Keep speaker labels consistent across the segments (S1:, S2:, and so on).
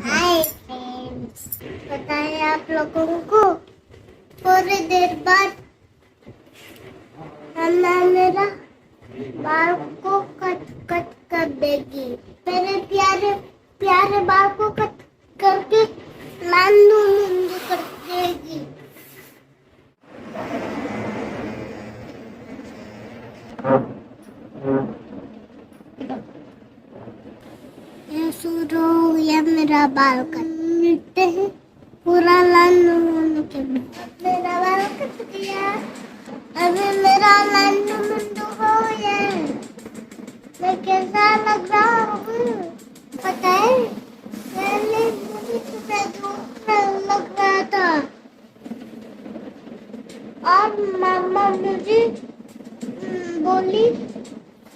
S1: Hi friends, पता है आप लोगों को थोड़ी देर बाद अन्ना मेरा बाल को कट कट कर देगी। मेरे प्यारे प्यारे बाल को कट करके लांडू मुंडू कर देगी। ये सूरो या मेरा बाल काटते हैं पूरा लांडू मुंडू के मेरा बाल कट गया। अभी मेरा लांडू मुंडू हो गया। मैं कैसा लग रहा हूँ पता है? पहले मुझे सुबह धूप में लग रहा था और मामा मुझे बोली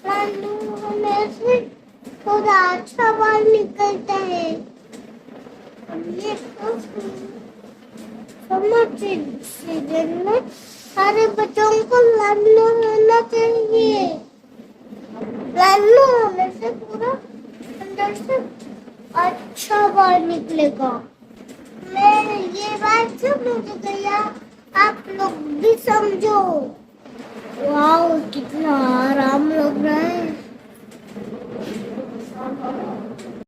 S1: लांडू होने से थोड़ा अच्छा बाल निकलता है। ये तो समर सीजन में सारे बच्चों को लांडू होना चाहिए। लांडू होने से पूरा अंदर से अच्छा बाल निकलेगा। मैं ये बात समझ गया, आप लोग भी समझो। वाह, कितना आराम लग रहा है।